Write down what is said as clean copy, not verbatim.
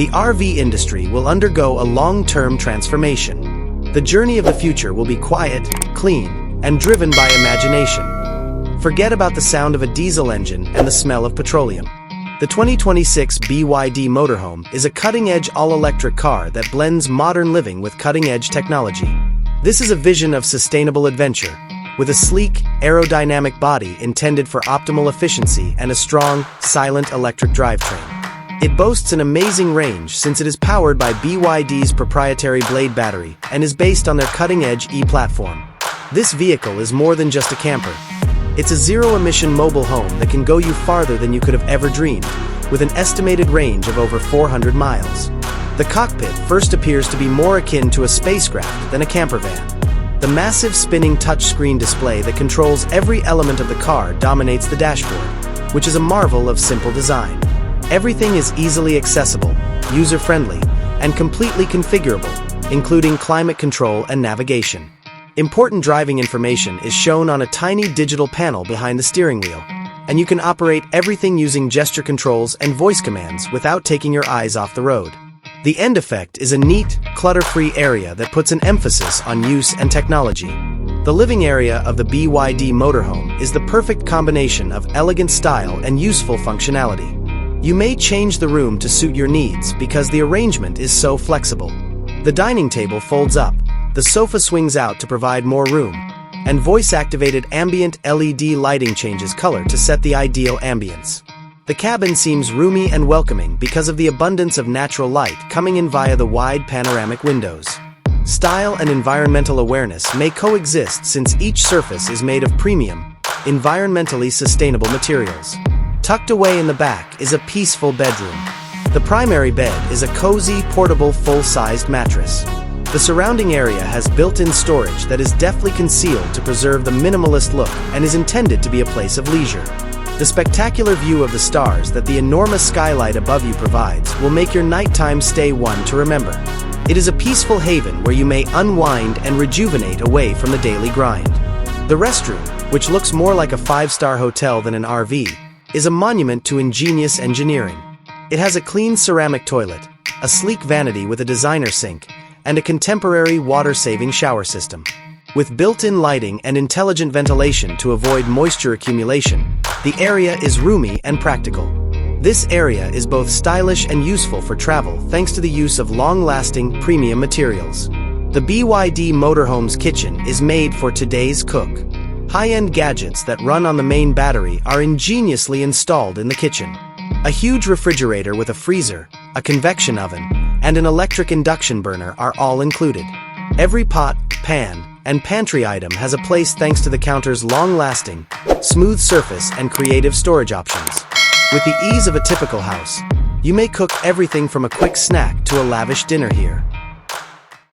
the RV industry will undergo a long-term transformation. The journey of the future will be quiet, clean, and driven by imagination. Forget about the sound of a diesel engine and the smell of petroleum. The 2026 BYD Motorhome is a cutting-edge all-electric car that blends modern living with cutting-edge technology. This is a vision of sustainable adventure, with a sleek, aerodynamic body intended for optimal efficiency and a strong, silent electric drivetrain. It boasts an amazing range since it is powered by BYD's proprietary Blade battery and is based on their cutting-edge E-platform. This vehicle is more than just a camper. It's a zero-emission mobile home that can go you farther than you could have ever dreamed, with an estimated range of over 400 miles. The cockpit first appears to be more akin to a spacecraft than a campervan. The massive spinning touchscreen display that controls every element of the car dominates the dashboard, which is a marvel of simple design. Everything is easily accessible, user-friendly, and completely configurable, including climate control and navigation. Important driving information is shown on a tiny digital panel behind the steering wheel, and you can operate everything using gesture controls and voice commands without taking your eyes off the road. The end effect is a neat, clutter-free area that puts an emphasis on use and technology. The living area of the BYD Motorhome is the perfect combination of elegant style and useful functionality. You may change the room to suit your needs because the arrangement is so flexible. The dining table folds up, the sofa swings out to provide more room, and voice-activated ambient LED lighting changes color to set the ideal ambience. The cabin seems roomy and welcoming because of the abundance of natural light coming in via the wide panoramic windows. Style and environmental awareness may coexist since each surface is made of premium, environmentally sustainable materials. Tucked away in the back is a peaceful bedroom. The primary bed is a cozy, portable, full-sized mattress. The surrounding area has built-in storage that is deftly concealed to preserve the minimalist look and is intended to be a place of leisure. The spectacular view of the stars that the enormous skylight above you provides will make your nighttime stay one to remember. It is a peaceful haven where you may unwind and rejuvenate away from the daily grind. The restroom, which looks more like a five-star hotel than an RV, is a monument to ingenious engineering. It has a clean ceramic toilet, a sleek vanity with a designer sink, and a contemporary water-saving shower system. With built-in lighting and intelligent ventilation to avoid moisture accumulation, the area is roomy and practical. This area is both stylish and useful for travel thanks to the use of long-lasting, premium materials. The BYD Motorhome's kitchen is made for today's cook. High-end gadgets that run on the main battery are ingeniously installed in the kitchen. A huge refrigerator with a freezer, a convection oven, and an electric induction burner are all included. Every pot, pan, and pantry item has a place thanks to the counter's long-lasting, smooth surface and creative storage options. With the ease of a typical house, you may cook everything from a quick snack to a lavish dinner here.